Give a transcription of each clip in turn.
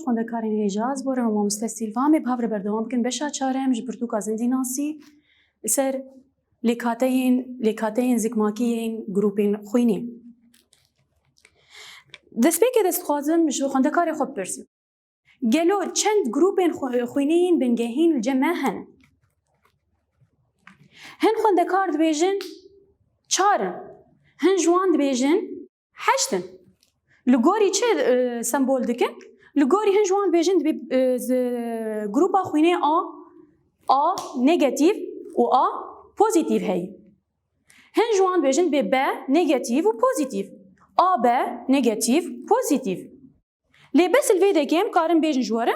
خوندکارین هیجاز بورم و مستسیلوام بهاور بردوام بکن بشا چارم جبرتو کازندی ناسی سر لیکاتین زیکماکیین گروپین خوینی. دست به که دست خوازم جو خوندکاری خوب برسیم. گلو چند گروپین خوینین بنگهین الجمع هن خوندکار دبیجن چارن هن جوان دبیجن هشتن. لگوری چه سمبول دکن؟ لگوری هن جوان دبیجن دبی گروپا خوینه آ نگاتیو و آ پوزیتیو هی. هن جوان دبیجن به ب نگاتیو و پوزیتیو. آ ب نگاتیو پوزیتیو. لی بس الویده کم کارن بیجن جواره.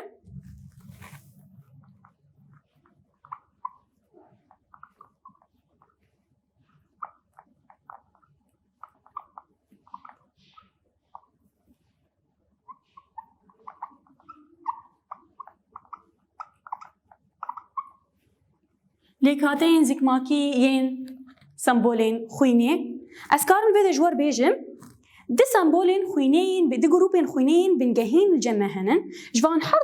لیکاتین زیکماکیین سمبولین خوینه. از کارن ویده جوار بیجم. ده سمبولین خوینین ده گروپین خوینین بنگهین الجمع هنن. جوان هر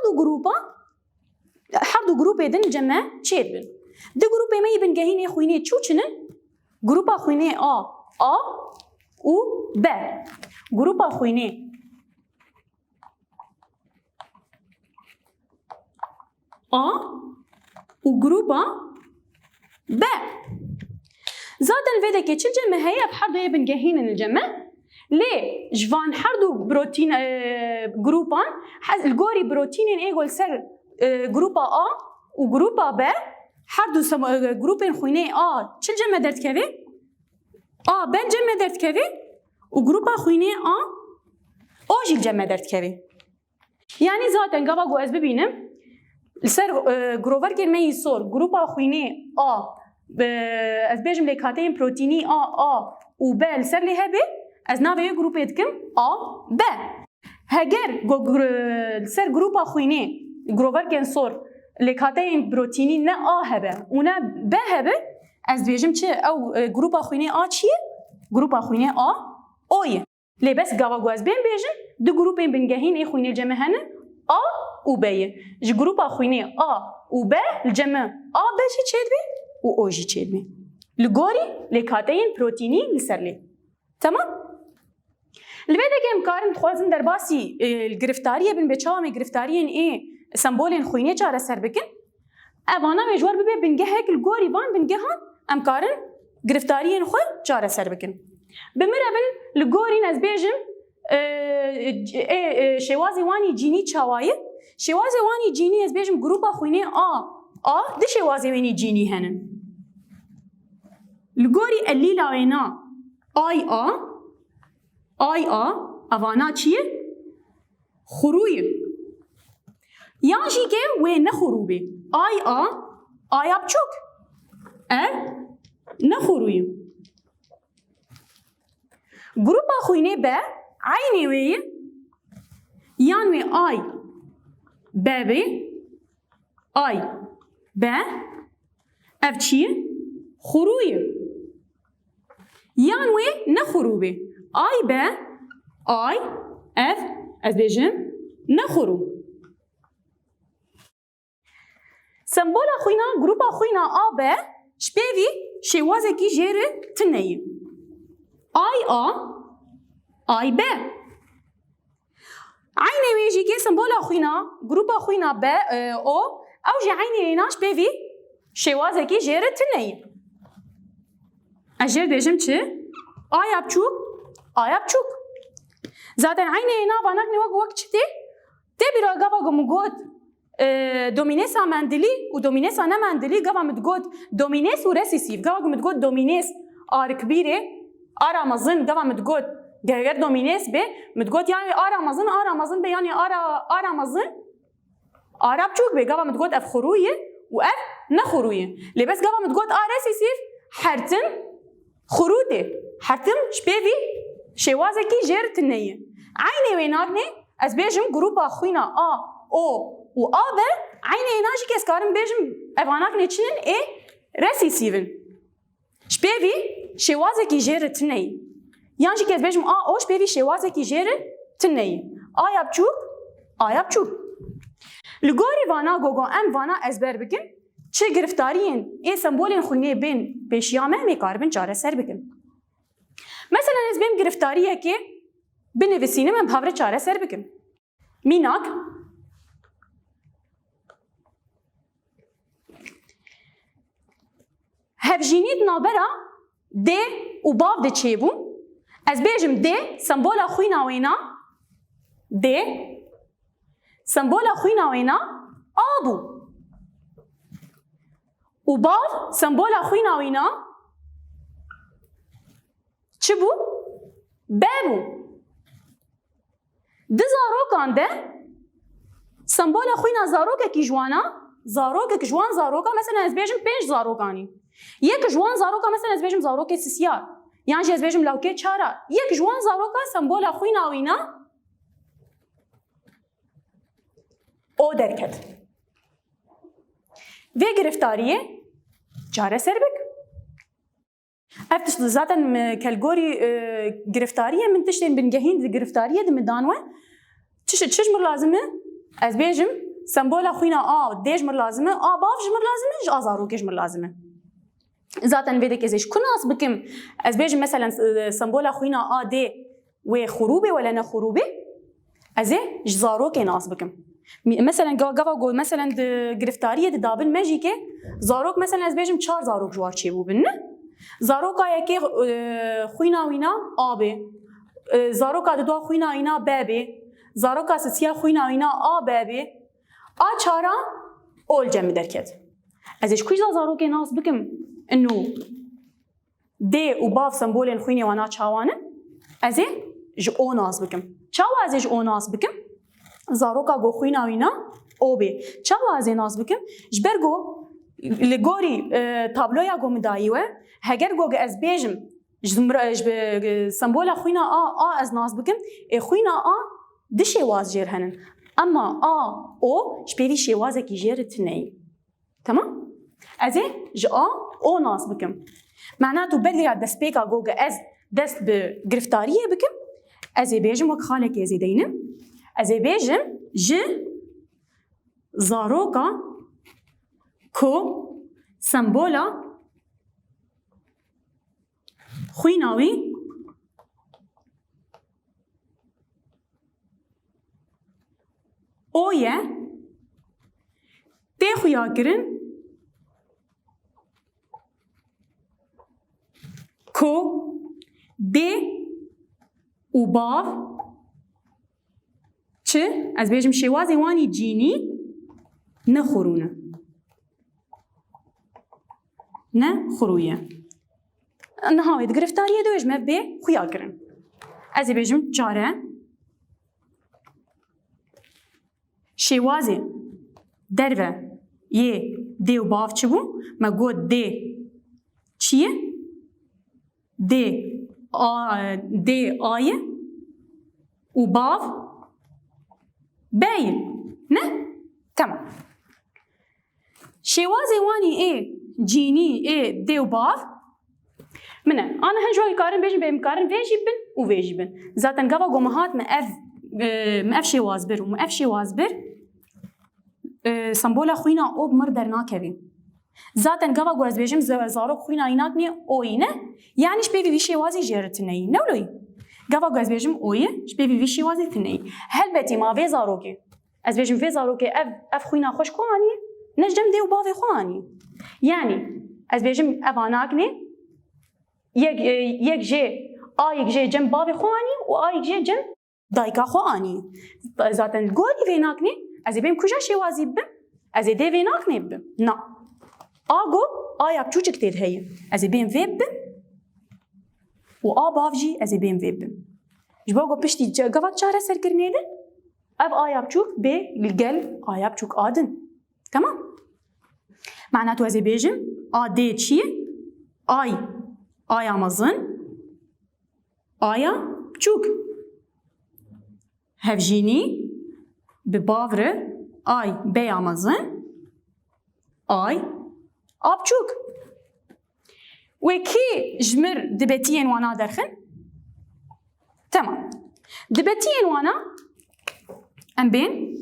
دو گروپ دن جمع چید بن. ده گروپ می بنگهین خوینه چو چنن؟ گروپا خوینه آ و ب. گروپا خوینه آ و گروپا ب. زادن ویده که چل جمع هیا بحر دو بنگهین الجمع ليه جوان هر دو بروتين جروبان الجوري بروتين ايجول سر جروبا آ و جروبا ب هر دو جروبين خوينه آ چل جمع درد كوي آ ب جمع درد كوي و جروبا خوينه آ اوجي جمع درد كوي يعني ذاتن جابا جو از ببینم سر جروفر كن مي صور جروبا خوينه آ از بيجم لكاتين بروتيني آ و ب سر لي هبه از ناوی گروپ ادکم آ ب. هگر سر گروپا خوینه گروور کن سور لکاتین بروتینی نه آ هبه و نه ب هبه از بیجم چه او گروپا خوینه آ چیه؟ گروپا خوینه آ اویه. لی بس گاوا گواز بین بیجم دو گروپین بنگهین ای خوینه جمع هنه آ و بیه. ج گروپا خوینه آ و ب الجمع آ ب چه بی و او جی چید بی. لگوری لکاتین بروتینی لسر لی. تمام؟ البته که امکارم خوازن در باسی گرفتاریه بین بچه‌ها گرفتاریه ای سمبولین خوینه چاره سر بکن. اوانا مجبور ببی بنگه هکل گوری وان بنگه هان امکارن گرفتاریه خود چاره سر بکن. بمره بن لگورین از بیجم شوازی وانی جینی چوایه. شوازی وانی جینی از بیجم گروپا خوینه آ ده شوازی وانی جینی هنن. لگوری الیلا وینا آی اوانا چیه؟ خرویه. یانجی که و نه خروبه. آی ابچوک. نه خرویه. گروپا خوینه به عینی ویه. یان وی آی به آی به اف چیه؟ خرویه. یان وی نه خروبه. آی به آی اف از بیجم نخورو. سمبولا خوینا گروپا خوینا آ به شپیوی شوازه کی جره تنهی. آی به عینه ویجی که سمبولا خوینا گروپا خوینا به او جی عینه اینا شپیوی شوازه کی جره تنهی. اجر بیجم چه؟ آی ابچوک آیا بچوک. زادن عینه اینا وانک نوک وقت چه تی بیرا گاوا گمگود دومینیس مندلی و دومینیس نمندلی گاوا متگود دومینیس و رسیسیف گاوا متگود دومینیس آرکبیره آرامزن گاوا متگود گهر دومینیس به متگود یعنی آرامزن به یعنی آرامزن آرا بچوک به گاوا متگود اف خرویه و اف نخرویه. لباس گاوا متگود رسیسیف حرتم خروته حرتم شپیوی شوازه کی جرت نیه. عینه ویناگنه از بیجم گروپا خوینا او و به عینه ایناجی که از کارم بیجم اواناگنه چنین رسیسیون. شپیوی شوازه کی جرت نیه. یعنی که از بیجم او شپیوی شوازه کی جرت نیه. آیا بچوک لگوری وانا گوگو ام وانا ازبر بکن چه گرفتارین ای سمبولین خونی بین پیشیامه میکاربن چاره سر بکن. مثلا از بیم گرفتاریه که بنویسینه من بهاور چاره سر بکن. میناک هفجینید نابرا ده و باو ده چه بون از بیجم ده سمبولا خوی ناوینا ده سمبولا خوی ناوینا آبو و باو سمبولا خوی ناوینا چه بو؟ بابو ده زاروکان ده سمبولا خوی نا زاروکه کی جوانا زاروکه کی جوان زاروکا مثلا از بیجم 5 زاروکانی یک جوان زاروکا مثلا از بیجم زاروکه سیسیار یعنی از بیجم لوکه چارا یک جوان زاروکا سمبولا خوی ناوینا او درکت و گرفتاریه چاره سر بک افتش zaten کلگوری گرفتاریه من تشتین بنجهین گرفتاریه دم دانوه چش مر لازمه از بیجم سمبولا خوینا دیج مر لازمه باف مر لازمه ج ازارو کش مر لازمه zaten ویده کزش کناس بکم از بیجم مثلا سمبولا خوینا دی و خروبه ولا نه خروبه از ج زارو که ناس بکم مثلا گاوا مثلا گرفتاریه دابن ماجی که زاروک مثلا از بیجم 4 زاروک جوار چی بو بنه زاروکا یکی خوینا وینا آبه زاروکا دو خوینا وینا بابه زاروکا سیا خوینا وینا بابه چارا اول جمع درکت ازش کجا زاروک ناس بکم انو دی و باف سمبولین خوینی وانا چاوانه ازه ج او ناس بکم چاو ازش او ناس بکم زاروکا گو خوینا وینا اوبه چاو ازه ناس بکم جبرگو لگوری تابلویا گو مدایوه هگر گو از بیجم سمبولا خوینا از ناس بکم خوینا دشه واز جیر هنن اما او شبیوی شوازه کی جیر تنهی تمام؟ ازه ج او ناس بکم معناتو بدلی دست بیکا گو از دست به گرفتاریه بکم ازه بیجم وک خالک ازه دینم ازه بیجم ج زاروکا کو سمبولا خویناوی اویه تی خویا کرن کو دی و باف چه از بیجم شوازی وانی جینی نخورونه نه خرویه نهایت گرفتاریه دویش ما به خویا کرن از بیجم چاره شوازی دروه یه دی و باف چه بو ما گود دی چیه دی آیه و باف باین نه تمام شوازی وانی جینی دی و باف منه انا هنجوي كارن بيجي بهم كارن فيجي بن وفيجي بن ذاتن قبا قومهات ما اف شي وازبر وما اف شي وازبر سمبولا خوينا او بمردر ناكبي ذاتن قبا قواز بيجم زارو خوينا يناتني اوينه يعني شبيبي في شي وازي جيرتني نولوي قبا قواز بيجم اويه شبيبي في شي وازي تني هل بتي ما في زاروكي از بيجم في زاروكي اف خوينا خوش كواني نجم دي وبافي خواني يعني از بيجم افاناكني یک جه جم بابی خوانی و یک جه جم دایکا خوانی ذاتن گوری ویناکنی از بیم کجا شوازی بم از دی ویناکنی بم نه آگو آیا چوچک تیر هی از بیم ویب بم و بافجی از بیم ویب بم جباگو پشتی گوات چاره سر کرنیده اف آیا چوک به گل آیا چوک آدن تمام معناتو از بیجم دی چیه آیا مزن آیا چوک هفجینی به باوره بیا مزن آب چوک و کی جمر دبتین وانا درخن تمام دبتین وانا ام بین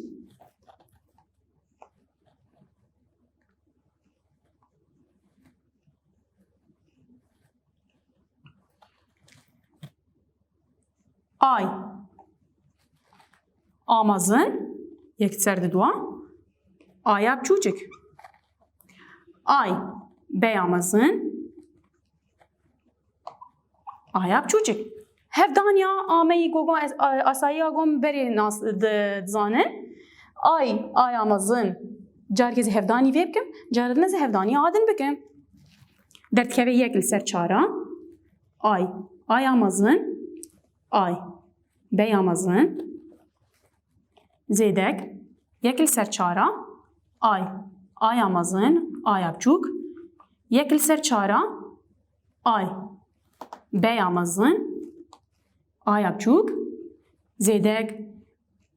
آی آمازن یک سر دوا آیا بچوچک آی بیامازن آیا بچوچک هفدانیا آمی گوگو آسایی آگم بری ناس دزانن آی آمازن جار کسی هفدانی وی بکم جار نزه هفدانی آدن بکم درد که یک لسر چارا آی آمازن آی بیامازن زیدک یک لسر چارا آی آمازن آی بچوک یک لسر چارا آی بیامازن آی بچوک زیدک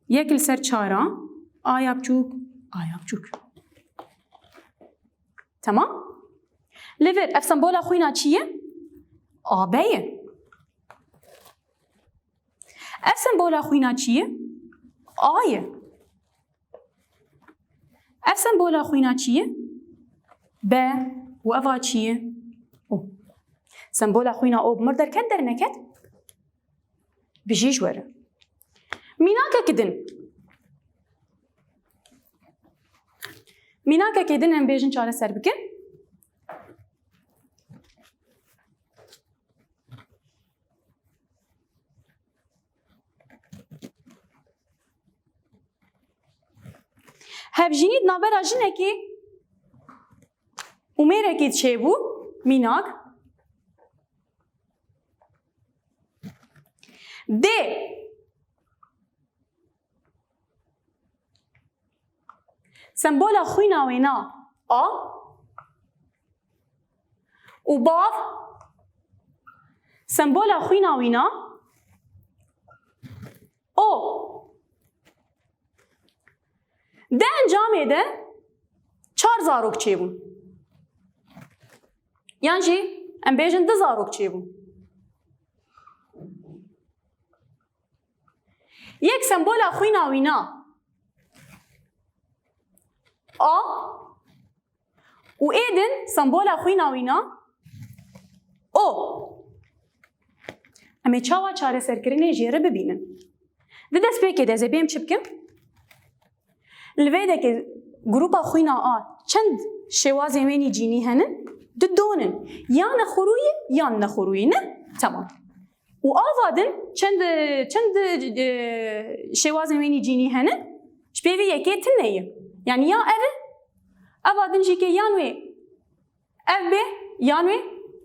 یک لسر چارا آی بچوک تمام؟ لفت اف سمبولا خوینا چیه؟ آبیه اف سمبولا خوینا چیه؟ آیه اف سمبولا خوینا چیه؟ ب و افا چیه؟ او سمبولا خوینا او بمردر کد در نکد؟ بجیج وره میناکه کدن هم بیجن چاره سر بکن هفجینید نابرا جنکی اومیره کید چه بو میناک ده سمبولا خوینا وینا و باف سمبولا خوینا وینا او ده انجامه ده 4 زاروک چه بون یعنی چی؟ ام بیجن 2 زاروک چه بون یک سمبولا خوینا وینا و ایدن سمبولا خوینا وینا او امی چاوا چاره سرکرینه جیره ببینن ده دست پیکه ده زبیم چی بکم؟ لویده که گروپا خوینا چند شوازی وینی جینی هنن دونن یا نخوروی یا نخوروی نه؟ تمام و آوادن چند شوازی وینی جینی هنن شپیوی یکی تنیه یعنی یا اوادن جی که یانوی او به یانوی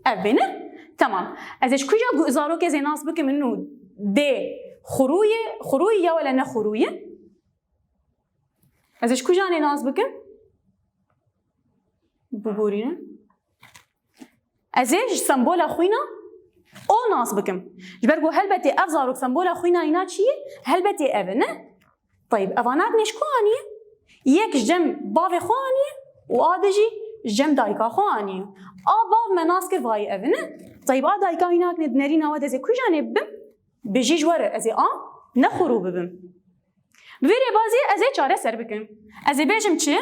او به نه؟ تمام ازش کجا زارو که زیناس بکم انو ده خروی یا ولا نه خرویه ازش کجا ناس بکم ببورینه ازش سمبولا خوینا او ناس بکم جبرگو هلبتی اف زاروک سمبولا خوینا اینا چیه هلبتی او نه طيب اوانات نشکو آنیه یک جم باو خوانیه و آدجی جم دایکا خوانیه باو مناس که وای او نه طيب دایکا اینا که نرین آواد ازی کجا نبم بجیج وره ازی نخورو ببم ویری بازی ازی چاره سر بکم ازی بیجم چی؟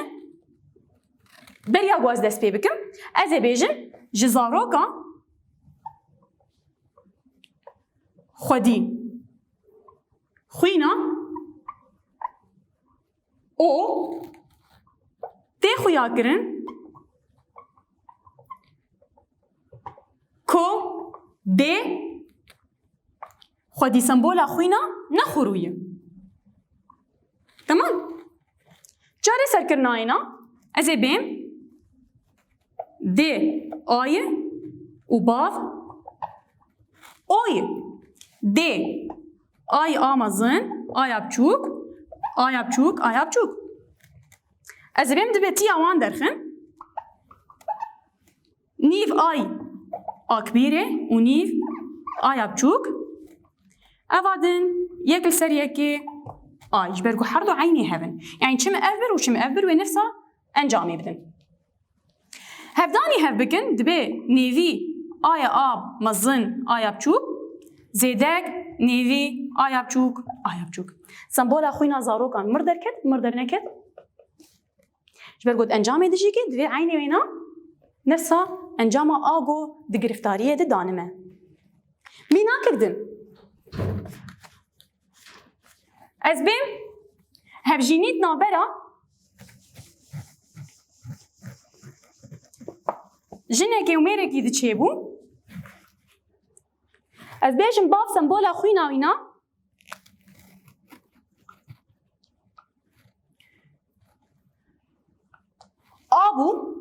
بریا گواز دست پی بکم ازی بیجم جزاروکا خودی خوینا او تی خویا کرن کو ده خودی سمبولا خوینا نخورویه تمام چاره سر کرنا اینا ازی بیم ده آیه و باف آیه ده آی آمازن آیا بچوک از بیم دبیتی آوان درخن نیف آی آکبیره و نیف آیا بچوک اوادن یک سر یکی جبرگو هر دو عینی هبن یعنی چم افبر و نفسا انجامی بدن هفدانی هف بکن دبی نیوی آیا آب مزن آیا بچوک زیدک نیوی آیا بچوک سمبولا خوینا زاروکان مردر نکد جبرگو انجامی دجی که دبی عینی وینا نفسا انجام آگو دی گرفتاریه دی دانمه مینا کردن از بیم هفجینیت نابرا جنکی و میرکی دی چه بو از بیشم باف سمبولا خوی ناوینا آبو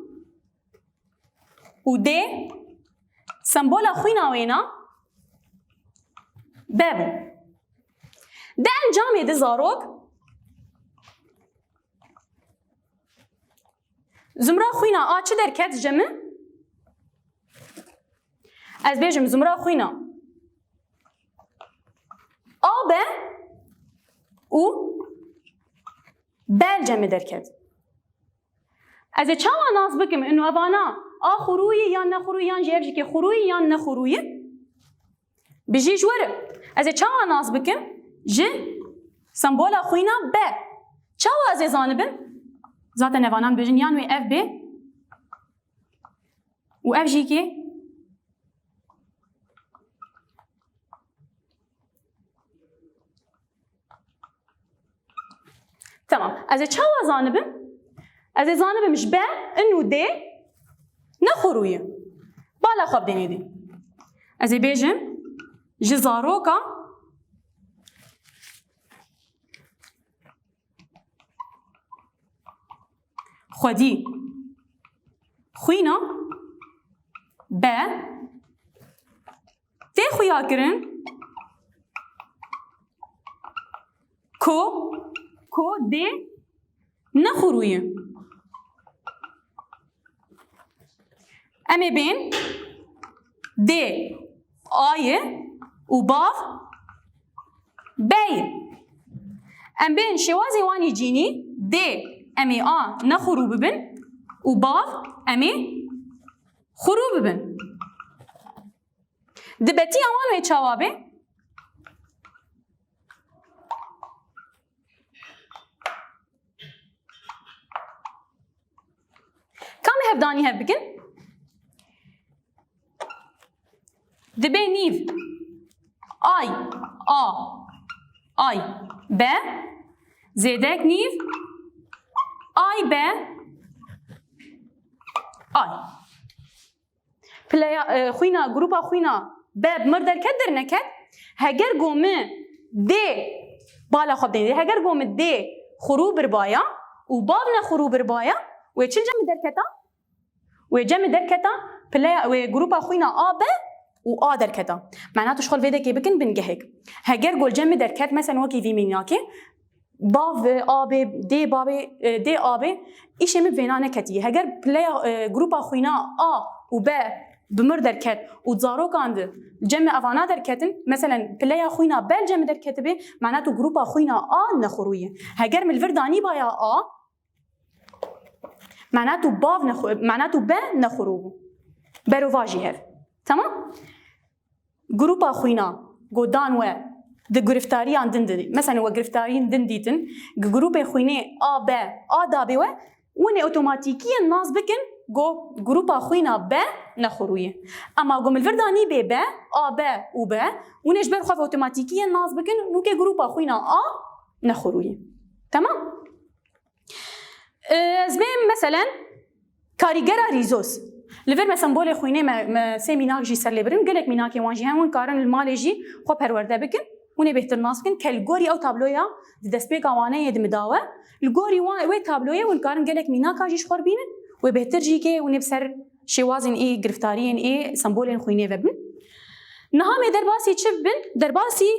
و ده سمبولا خوی ناوینا بابو ده انجام ده زاروک زمرا خوینا آ چه درکت جمع از بیشم زمرا خوینا آب و بل جمع درکت از چه ناز بکم انو اوانا خروی یا نخروی یا جیب که خروی یا نخروی بجی جوره از چه ناز بکم ج سمبولا خوینا ب چه از زانبن ذات نوانان بجن یان و اف ب و اف جی که تمام از چه زانبم از زانبم مش ب انو د نخرويه بالا خب دنيدي از بيجم جزاروكا خدي خوينا ب تي خويا كرن كو دي نخرويه اما بين د آیه و باف بی ام بین شوازی وانی جینی د امی نخرو ببن و باف امی خرو ببن دبتی اوان وی چوابه کام هفدانی هف بکن دبي نيف اي ب زيدك نيف اي ب اي بلايا خوينا جروبا خوينا باب مردر كدر نكد هجر قوم دي بالا خب دي هجر قوم دي خروب ربايا وبابنا خروب ربايا ويتشل جم دركتا وجم دركتا بلايا وجروبا خوينا اب و دركتا معناته شغل فيدا كي بكن بنجهك هجر قول جم دركت مثلا وكي في ميناكي باف ابي دي بابي دي ابي ايش مي فينا نكتي هجر بلايا جروبا خوينا و ب بمر دركت و زارو كاند جمع افانا دركتن مثلا بلايا خوينا بل جمع دركت به معناته جروبا خوينا نخرويه هجر من الفرداني بايا معناته باف معناته ب نخروه بروفاجي هف تمام جروبا خوينا قدان و د گرفتاریان دندی مثلا و گرفتارین دندیتن گروپ خوینه ب دا بی و ونه اتوماتیکی ناز بکن گو گروپ خوینا ب نخرویه اما گم الفردانی بی ب و ب ونش بر خو اتوماتیکی ناز بکن نو که گروپ خوینا نخرویه تمام زمین مثلا کارگر ریزوس لفر مثلا بول خوینه ما سيميناك جي سر لبرن قالك ميناكي وانجي همون كارن المال جي خو پرورده بكن ونه بهتر ناس بكن كالغوري او تابلويا دسبي قوانه يد مداوه الغوري وي تابلويا والكارن قالك ميناكا جي شخور بينن وبهتر جي كي ونه بسر شوازن اي گرفتارين اي سمبولين خوينه وبن نهام درباسي تشبن درباسي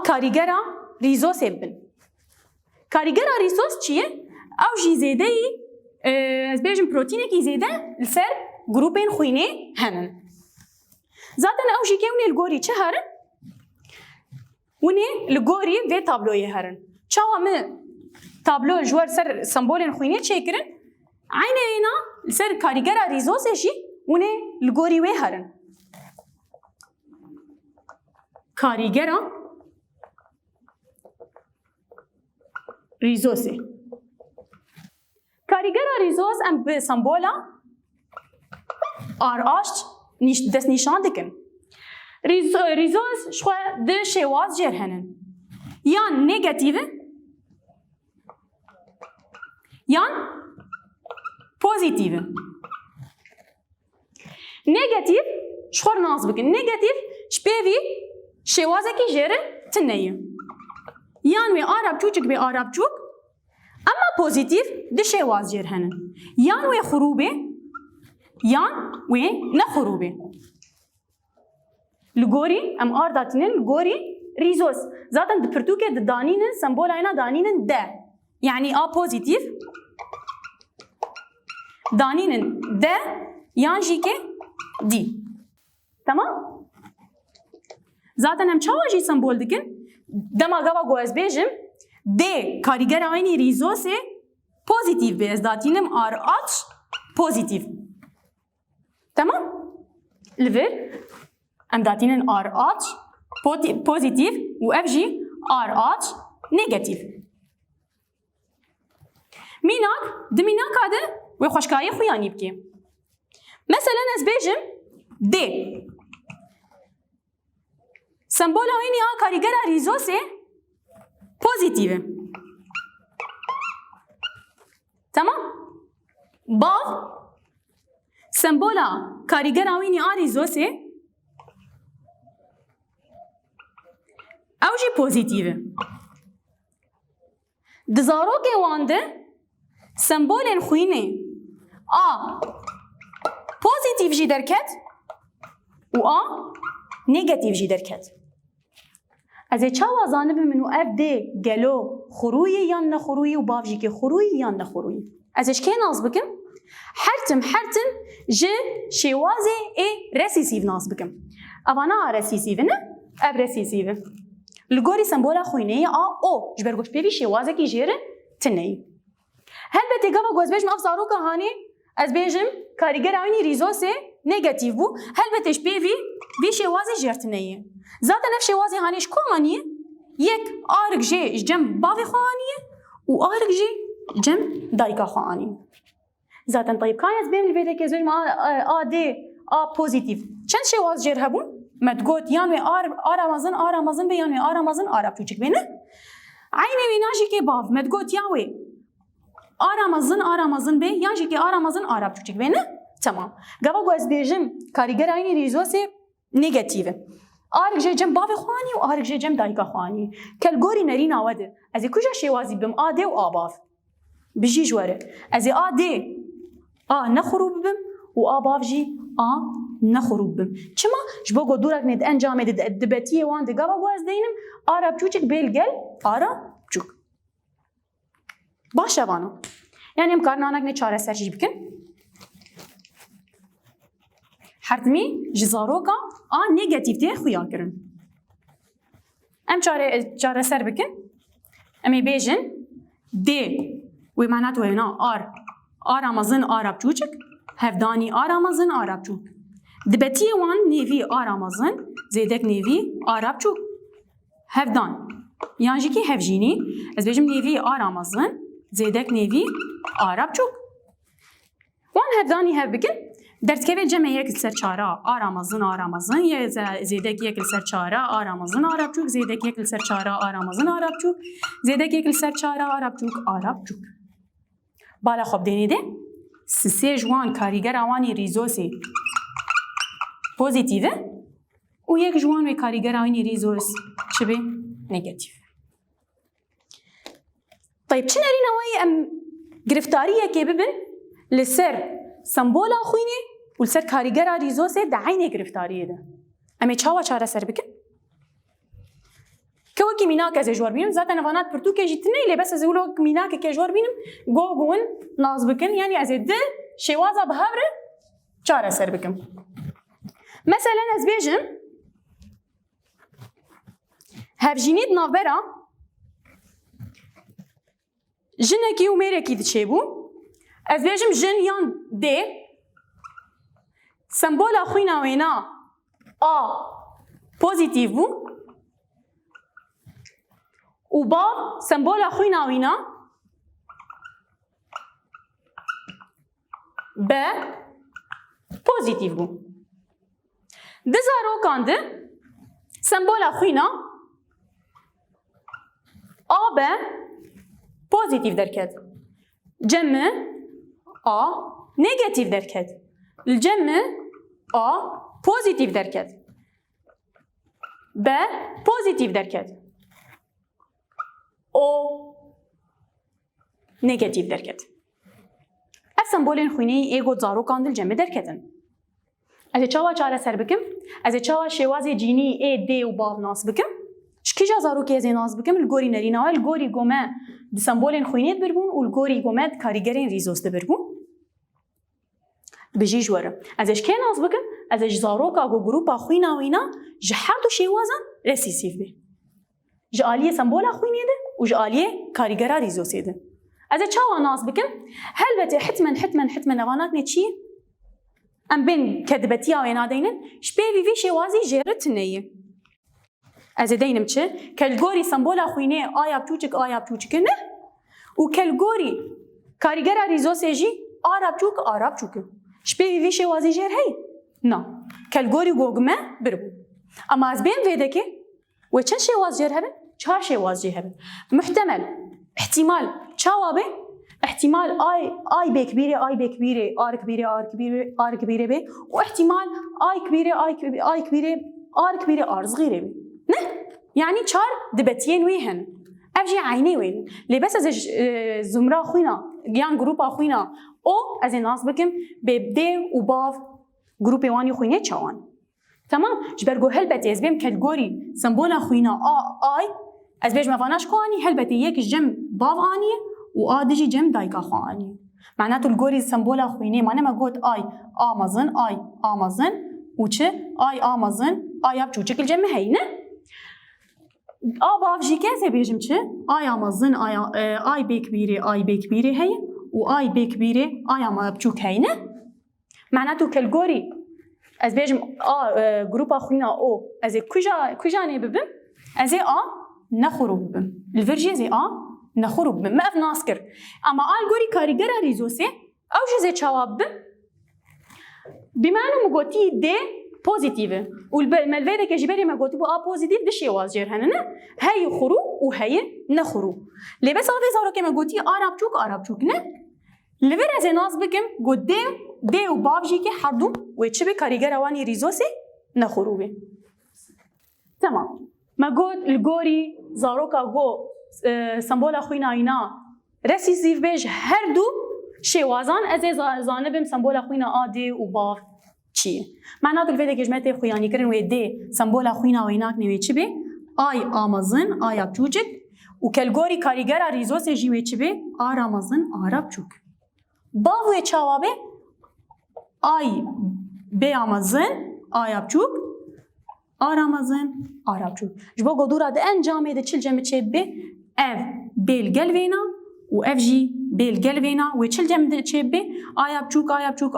كاريگرا ريزوس بن كاريگرا ريزوس چيه او جي زيده از بیشتر پروتئینی که زیاده لسر گروپین خوینه هنن. زاتن اوجی که اونی الگوری چه هرن؟ اونی الگوری و تابلوی هرن. چه هم تابلو جوار سر سمبولین خوینه چه کرن؟ عینه اینا لسر کارگر ریزوسشی اونی الگوری و هرن. کارگر ریزوسی. کارگر ریزوس ام به سمبولا آرآشت دست نشان دکن. ریزوس شو ده شواز جر هنن. یان نگاتیو یان پوزیتیو. نگاتیو شخور ناز بکن. نگاتیو شپیوی شوازه کی جره تنیه. یان وی آراب چوچک به آراب چوک. اما پوزیتیو ده شواز جر هنن. یان وی خروبه یان وی نخروبه. لگوری ام آر داتنین لگوری ریزوس. زاتن ده پرتوکه ده دانینن سمبول اینا دانینن ده. یعنی آ پوزیتیو دانینن ده یان جی که دی. تمام؟ زاتن هم چاواجی سمبول دکن دما گوا گوز بیجم ده کاریگر آینی ریزوسه پوزیتیو بیز داتینم آر آچ پوزیتیو. تمام؟ لور ام داتینن آر آچ پوزیتیو و اف جی آر آچ نگاتیو. میناک دمیناک هاده و خوشکایی خویانی بکی. مثلا از بیجم ده سمبول آینی آ کاریگر ریزوسه پوزیتیوه. تمام؟ باو سمبول کاریگر آینی آ ریزوسه اوجی پوزیتیوه. دزارو که وانده سمبول خوینه آ پوزیتیو جی درکت و آ نگاتیو جی درکت. از چه وازانه بمنو اف ده گلو خروی یا نخروی و باوجی که خروی یا نخروی. ازش که ناز بکم حرتم جه شوازه ای رسیسیو ناز بکم. اوانا رسیسیو نه اب رسیسیو. لگوری سمبولا خوینه آ او جبرگوش بیوی شوازه کی جیره تنهی. هل به تگاه و گوزبیش مافزارو که هانی از بیجم کاریگر آینی ریزوسه نگاتیو بو هل به تش بیوی بی شوازه جرتنهیه. زادن اف شوازه هانیش کمانیه یک آرگ جه جم باوی خوانیه و آرگ جه جم دایکا خوانیه. زادن طيب كان از بیم الفيديو که زوج آ دی آ پوزیتیو چند شواز جر هبون متگوت یانوی آرامازن به یانوی آرامازن آراب چوچک بینه عینه ویناجی که باو متگوت یاوی آرامازن به یانجی که آرامازن آراب چوچک بینه تمام. گاوا گوز بیجم کاریگر اینی ریزوسه نگاتیوه. آرگ جه جم باوی خوانی و آرگ جه جم دایکا خوانی. کل گوری نرین آوده. از کجا شوازی بم آ دی و آ باو. بجی جواره. از آ دی آ نخروب بم و آ باو جی آ نخروب بم. چما جبو گو دورک ند انجام دبتیه وان دگاوا گوز دینم آراب چوچک بیلگل آراب چوک. باشه وانو. یعنی امکارنانک نه چاره سرچی بکن. حتمی جزاروکا آن نگاتیو تی خویا کرن. ام چاره سر بکن. امی بیجن دی و معنات و اینا آرامازن آراب چوچک هفدانی آرامازن آراب چوک. دبتی وان نیوی آرامازن زیدک نیوی آراب چوک هفدان. یعنی که هفجینی از بیجم نیوی آرامازن زیدک نیوی آراب چوک. وان هفدانی هف بکن. درد که جمع یک سرچاره آرامازن یه زیدک یک سرچاره آرامازن آراب چوک زیدک یک سرچاره آرامازن آراب چوک زیدک یک سرچاره آراب چوک. بالا خوب دینیده سه جوان کاریگر آوانی ریزوسی پوزیتیوه و یک جوان و کاریگر آوانی ریزوس چه به نگاتیو. طيب چه نرین آوایی ام گرفتاریه که ببین لسر سمبولا خوینه و لسر کاریگر ریزوسه دعینه گرفتاریه ده. امی چاره سر بکن؟ که وکی میناک از جوار بینم ذات نوانات پرتو که جیت نیله بس از اولو میناک که جوار بینم گون ناز بکن یعنی از ده شوازه بهابره چاره سر بکن. مثلا از بیجم هفجینید نابرا جنکی و میرکی ده چه بو از بیجم جن یان ده سمبولا خوینا وینا آ پوزیتیو بو و با سمبولا خوینا وینا ب پوزیتیو بو. دزارو کانده سمبولا خوینا A be pozitif derket. Cemme A negatif derket. Cemme A pozitif derket. B pozitif derket. O negatif derket. Ev sembolên xwîneyî êgot zarokan dil cemê derketin. Ez ê çawa çareser bikim? Ez ê çawa şêwazê cînî ê dê û bav nas bikim? Ji kîja zarokê ez ê nas bikim? Li gorî nerîna we li gorî gome di sembolên xwînê dibiribûn û li gorî gome di karîgerên rîzos dibiribûn? Bijî ji were. Ez ê ji kê nas bikim? Ez ê ji zaroka ku grupa xwîna wî na ji her du şêwazan resîsîv bê. Ji aliyê sembola xwînê de û ji aliyê karîgera rîzosê de. Ez ê çawa nas bikim? Helbetê hitmen evan nakne çi? Em bên kedibetiya wê nadeynin ji pêvî vî şêwazî jê re tineyî. Ez ê deynim çi? Ke li gorî sembola xwînê aya biçûçik aya biçûçik ne? Û ke li gorî karîgera rîzosê jî ara biçûk ara biçûk. Ji pêvî vî şêwazî jêr hey? Na. Ke li gorî gogme biribû. Ama ez bên vêdekê wê çend şêwaz jêr hebin? 4 şêwaz jê hebin. Muhtemel, ihtimal çawa bê? احتمال اي ب كبيره اي ب كبيره ار كبيره ار كبيره ار كبيره ب واحتمال اي كبيره اي كبيره ار كبيره ار صغيره ب نه يعني چار دبتين ويهن افجي عيني وين لي بس از زمره خوينا جان جروب خوينا او از ناس بكم ب د و باف جروب واني خوينه چوان تمام جبرگو هلبتي از بهم كاتيجوري سمبولا خوينا اي از بيج مفاناش كواني هلبتي يك جم باف اني وآدجي جم دايكا خواني معناته الجوري سمبولا خويني ما نما قلت اي امازن وچه اي امازن اي بچوچك الجم هينه باف جي كاسه بيجم چه اي امازن اي بي كبيره هي واي بي كبيره اي ما بچوك هينه معناته كالجوري از بيجم جروبا خوينا او از كوجا ني ببم از نخرو ببم الفيرجي زي نخرو ببم ما اف ناسكر اما الجوري كاريجرا ريزوسي او جزي تشاوب بما انه مغوتي دي بوزيتيف والملفيده كجبري ما غوتي بو بوزيتيف دشي واجر هننا هي خرو وهي نخرو لي بس افي زارو كما غوتي ارابچوك نه ليفر از ناس بكم غو دي و بابجي كي حدو ويتشبي كاريجرا واني ريزوسي نخرو بي تمام ما قلت الجوري زاروكا جو سمبولا خوينا عينا رسيسيف بيج هردو شيوازان ازي زانبم سمبولا خوينا ادي وباف چي معناته الفيديو كجمتي خوياني كرن وي دي سمبولا خوينا ويناك نوي چبي اي امازن اي بچوچك وكالجوري كاريجرا ريزوس جي وي چبي ار امازن ار بچوك باف وي چاوابي اي بي امازن اي بچوك ار امازن ار بچوك جبو قدورا د انجامي د چل جمع چبي اف بيل جلوينا واف جي بيل جلوينا وچل جمع د چبي اي بچوك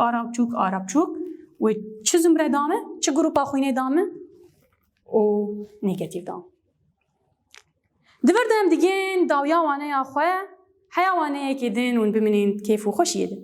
ار بچوك و چه زمره دامه چه گروپا خوینه دامه و نگاتیو دام دوردم دیگه داویا وانه یا خواه حیوانه که دین و ببینین کیف و خوشیه ده